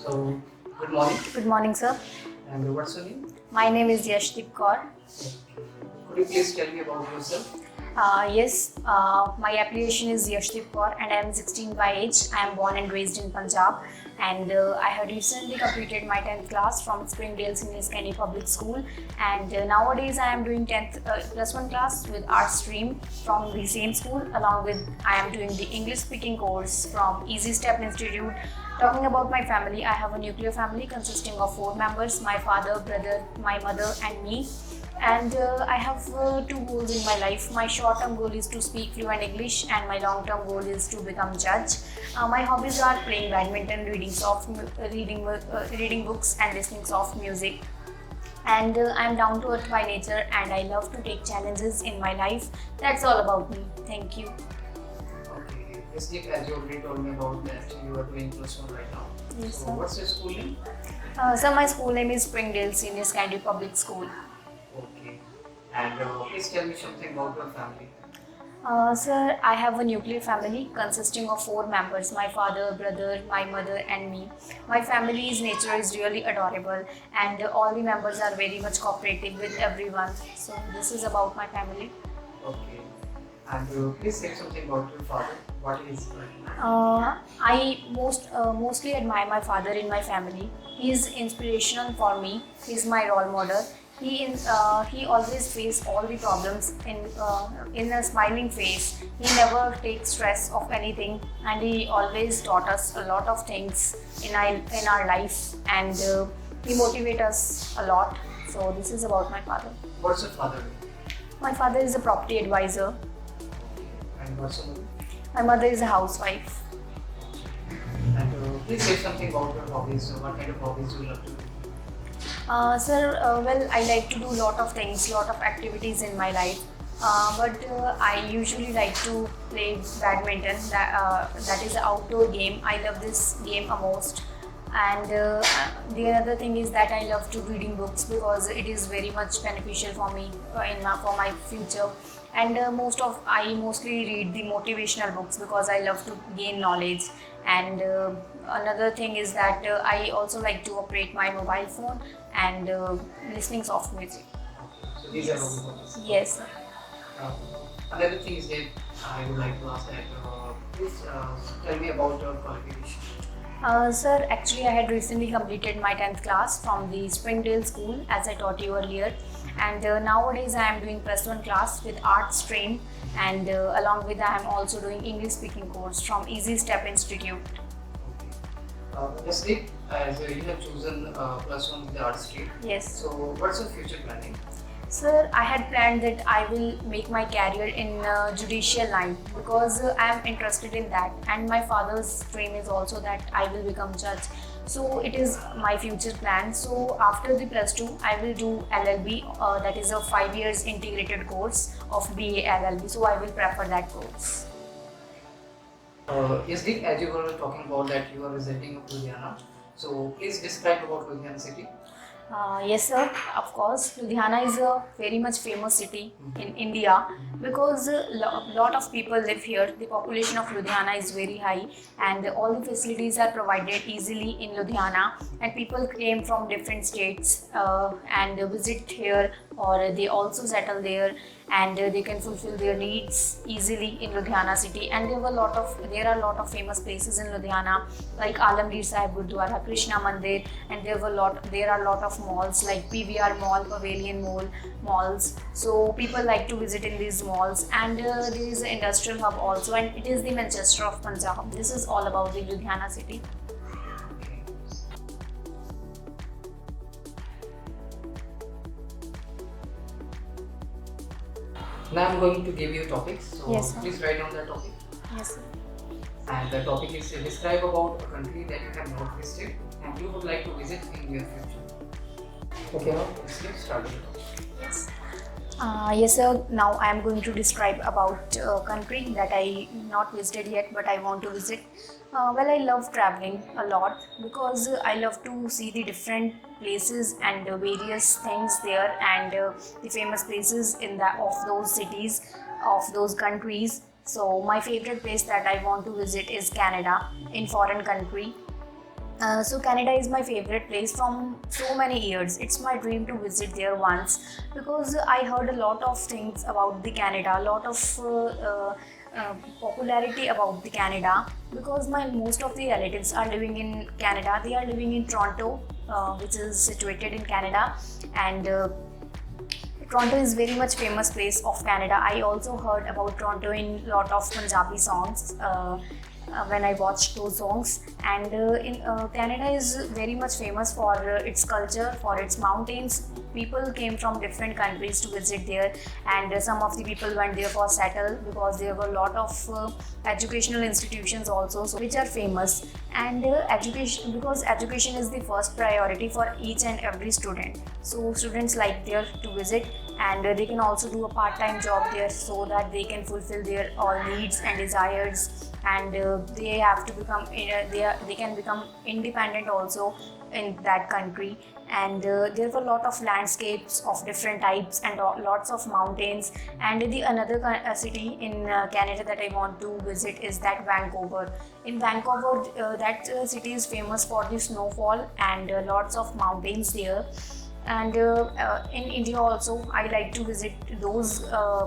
So, good morning. Good morning, sir. And what's your name? My name is Yashdeep Kaur. Could you please tell me about yourself? Yes, my application is Yashdeep Kaur and I am 16 by age. I am born and raised in Punjab, and I have recently completed my 10th class from Springdale Senior Secondary Public School, and nowadays I am doing 10th plus 1 class with art stream from the same school, along with I am doing the English speaking course from Easy Step Institute. Talking about my family, I have a nuclear family consisting of 4 members: my father, brother, my mother and me. And I have 2 goals in my life. My short-term goal is to speak fluent English, and my long-term goal is to become judge. My hobbies are playing badminton, reading books, and listening soft music. And I'm down to earth by nature, and I love to take challenges in my life. That's all about me. Thank you. Okay. Yes, Deep, as you already told me about that, you are doing plus one right now. Yes, So, sir. what's your school name? So my school name is Springdale Senior Secondary Public School. Okay. And please tell me something about your family. Sir, I have a nuclear family consisting of 4 members: my father, brother, my mother, and me. My family's nature is really adorable, and all the members are very much cooperative with everyone. So, this is about my family. Okay. And please say something about your father. What is I mostly admire my father in my family. He is inspirational for me. He is my role model. He always face all the problems in a smiling face. He never takes stress of anything, and he always taught us a lot of things in our life, and he motivates us a lot. So this is about my father. what's your father name? My father is a property advisor. Okay. And what's your mother? My mother is a housewife. And please say something about your hobbies. What kind of hobbies you love to do? Sir, well, I like to do lot of things, lot of activities in my life. But I usually like to play badminton. That is an outdoor game. I love this game a most. And the other thing is that I love to reading books because it is very much beneficial for me for my future. And I mostly read the motivational books because I love to gain knowledge. And another thing is that I also like to operate my mobile phone and listening soft music. So, these are all the hobbies. Yes. Uh, Another thing is that I would like to ask that please tell me about your qualification. Sir, actually I had recently completed my 10th class from the Springdale school, as I taught you earlier, and nowadays I am doing plus 1 class with art stream, and along with that I am also doing English speaking course from Easy Step Institute. Yes, Deep, as you have chosen plus one with the art stream, Yes. so what's your future planning? Sir, I had planned that I will make my career in judicial line because I am interested in that, and my father's dream is also that I will become judge. So it is my future plan. So after the plus 2, I will do LLB, that is a 5 years integrated course of BA LLB. So I will prefer that course. Yes, Deep, as you were talking about that you are residing of Ludhiana, so please describe about Ludhiana city. Yes, sir. Of course, Ludhiana is a very much famous city in India because a lot of people live here. The population of Ludhiana is very high, and all the facilities are provided easily in Ludhiana. And people came from different states and visit here, or they also settle there, and they can fulfill their needs easily in Ludhiana city. And there are a lot of famous places in Ludhiana like Alamgir Sahib Gurdwara, Krishna Mandir, and there are a lot of malls like PVR Mall, Pavilion Mall, malls. So people like to visit in these malls, and there is an industrial hub also, and it is the Manchester of Punjab. This is all about the Ludhiana city. Okay. Now I'm going to give you topics, so Yes, sir. please write down the topic. Yes, sir. And the topic is describe about a country that you have not visited and you would like to visit in your future. Okay, now let's get started. Yes. Yes, sir. Now I am going to describe about a country that I not visited yet, but I want to visit. Well, I love traveling a lot because I love to see the different places and various things there, and the famous places of those cities, of those countries. So my favorite place that I want to visit is Canada, in foreign country. So Canada is my favorite place from so many years. It's my dream to visit there once because I heard a lot of things about the Canada, a lot of popularity about the Canada because my most of the relatives are living in Canada. They are living in Toronto, which is situated in Canada, and Toronto is very much famous place of Canada. I also heard about Toronto in lot of Punjabi songs. When I watched those songs, and Canada is very much famous for its culture, for its mountains. People came from different countries to visit there, and some of the people went there for settle because there were a lot of educational institutions also, so which are famous. And education, because education is the first priority for each and every student. So students like there to visit, and they can also do a part-time job there so that they can fulfill their all needs and desires, and they have to become they can become independent also in that country. And there were a lot of landscapes of different types and lots of mountains. And the another city in Canada that I want to visit is that Vancouver. In Vancouver, that city is famous for the snowfall and lots of mountains there. And in India also, I like to visit those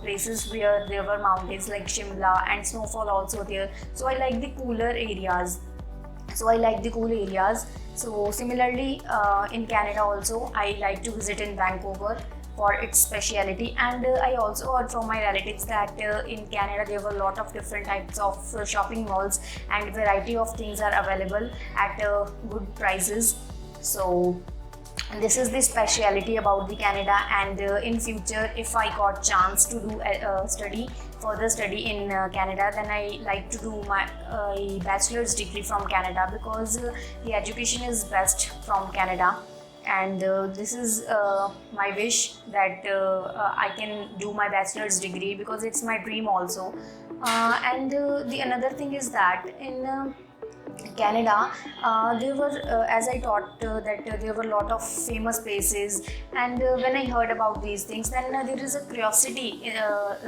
places where there were mountains like Shimla, and snowfall also there. So I like the cooler areas. So similarly, in Canada also, I like to visit in Vancouver for its speciality. And I also heard from my relatives that in Canada there were a lot of different types of shopping malls, and variety of things are available at good prices. So this is the speciality about the Canada. And in future, if I got chance to do further study in Canada, then I like to do my bachelor's degree from Canada because the education is best from Canada. And this is my wish that I can do my bachelor's degree because it's my dream also. And the another thing is that in Canada, there were, as I taught, that there were a lot of famous places, and when I heard about these things, then there is a curiosity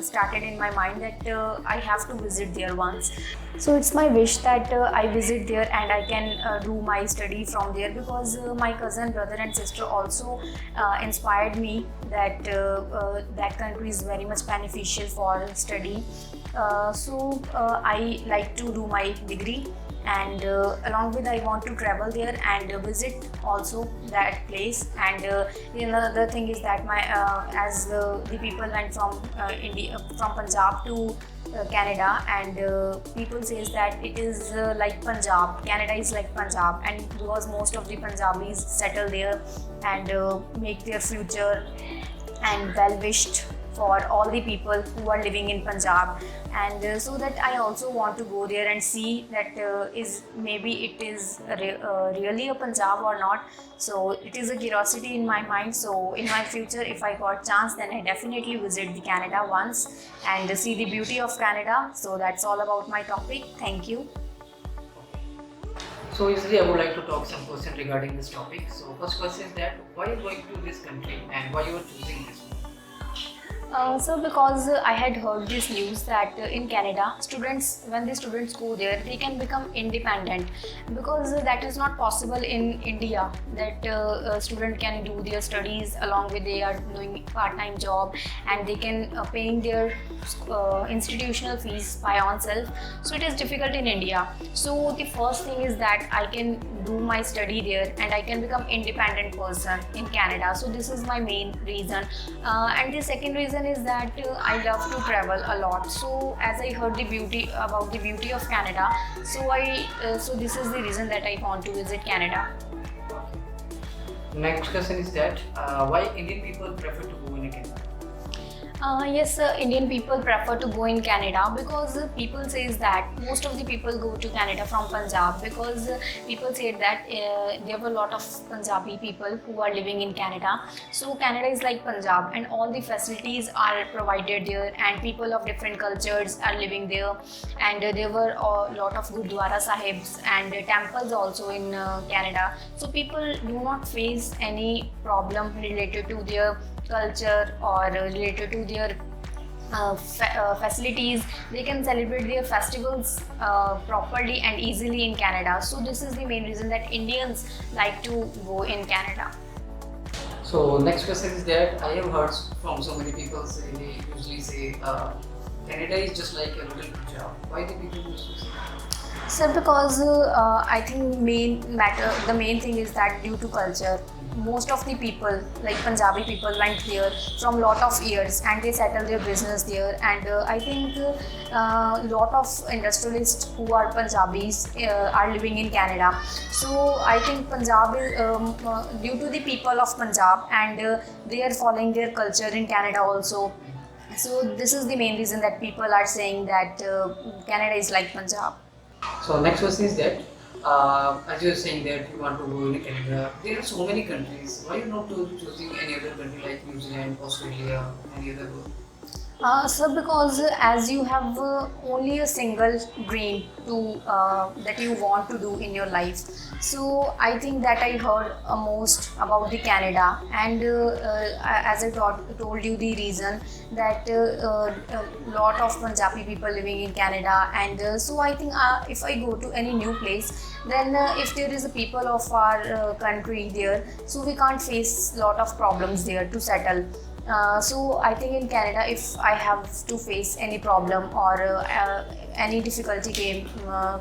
started in my mind that I have to visit there once. So it's my wish that I visit there and I can do my study from there, because my cousin, brother and sister also inspired me that that country is very much beneficial for study. So I like to do my degree, and along with I want to travel there and visit also that place. And the another thing is that my as the people went from India, from Punjab to Canada, and people says that it is like Punjab. Canada is like Punjab, and because most of the Punjabis settle there and make their future and well wished for all the people who are living in Punjab. And so that I also want to go there and see that is maybe it is really a Punjab or not. So it is a curiosity in my mind. So in my future, if I got chance, then I definitely visit the Canada once and see the beauty of Canada. So that's all about my topic. Thank you. So usually I would like to talk some question regarding this topic. So first question is that why you are going to this country and why you are choosing this one? So because I had heard this news that in Canada, students, when the students go there, they can become independent, because that is not possible in India, that a student can do their studies along with they are doing part-time job, and they can paying their institutional fees by own self. So it is difficult in India. So the first thing is that I can do my study there and I can become independent person in Canada. So this is my main reason. And the second reason is that I love to travel a lot. So as I heard the beauty of Canada, so this is the reason that I want to visit Canada. Next question is that why Indian people prefer to go in Canada? Yes, Indian people prefer to go in Canada because people says that most of the people go to Canada from Punjab, because people say that there were a lot of Punjabi people who are living in Canada. So Canada is like Punjab, and all the facilities are provided there, and people of different cultures are living there. And there were a lot of Gurdwara Sahibs and temples also in Canada. So people do not face any problem related to their culture or related to their facilities. They can celebrate their festivals properly and easily in Canada. So this is the main reason that Indians like to go in Canada. So next question is that I have heard from so many people say, they usually say Canada is just like a little Punjab. Why do people used to say that? So because I think the main thing is that due to culture, most of the people like Punjabi people went there from lot of years and they settled their business there, and I think lot of industrialists who are Punjabis are living in Canada. So I think Punjab is due to the people of Punjab, and they are following their culture in Canada also. So this is the main reason that people are saying that Canada is like Punjab. So next question is that as you are saying that you want to go in Canada, there are so many countries. Why you not choosing any other country like New Zealand, Australia, any other? So because as you have only a single dream to that you want to do in your life, so I think that I heard most about the Canada, and as I told you the reason that a lot of Punjabi people living in Canada, and so I think if I go to any new place, then if there is a people of our country there, so we can't face lot of problems there to settle. So I think in Canada, if I have to face any problem or any difficulty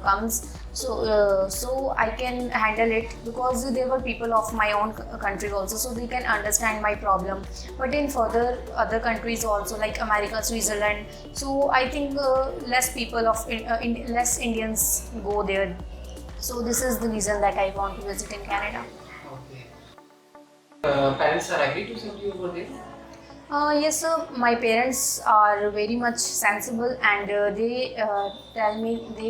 comes, so I can handle it, because there were people of my own country also, so they can understand my problem. But in further other countries also like America, Switzerland, so I think less people of less Indians go there. So this is the reason that I want to visit in Canada. Okay. Parents are agree to send you over there? Yes, sir. My parents are very much sensible, and they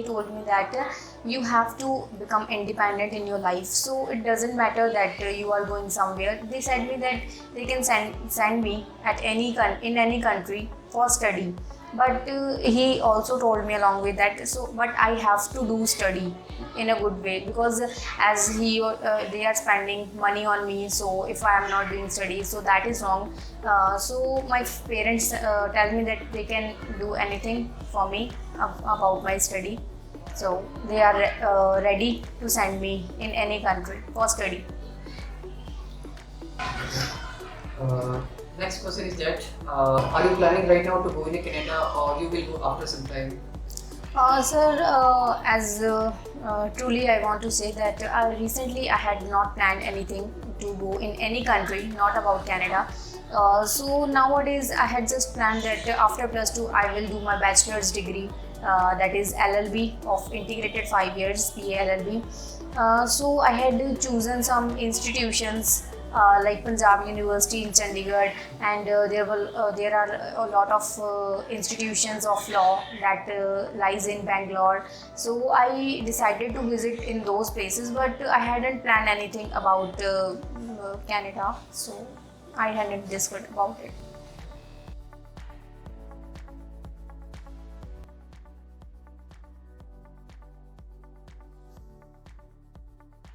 told me that you have to become independent in your life. So it doesn't matter that you are going somewhere. They said me that they can send me at in any country for study. But he also told me along with that, but I have to do study in a good way, because as they are spending money on me, so if I am not doing study, so that is wrong. So my parents tell me that they can do anything for me about my study, so they are ready to send me in any country for study. Next question is that are you planning right now to go in Canada, or you will go after some time? Sir, as truly I want to say that recently I had not planned anything to go in any country, not about Canada. So nowadays I had just planned that after plus 2 I will do my bachelor's degree, that is LLB of integrated 5 years PA LLB. So I had chosen some institutions like Punjab University in Chandigarh, and there are a lot of institutions of law that lies in Bangalore. So I decided to visit in those places, but I hadn't planned anything about Canada, so I hadn't discussed about it.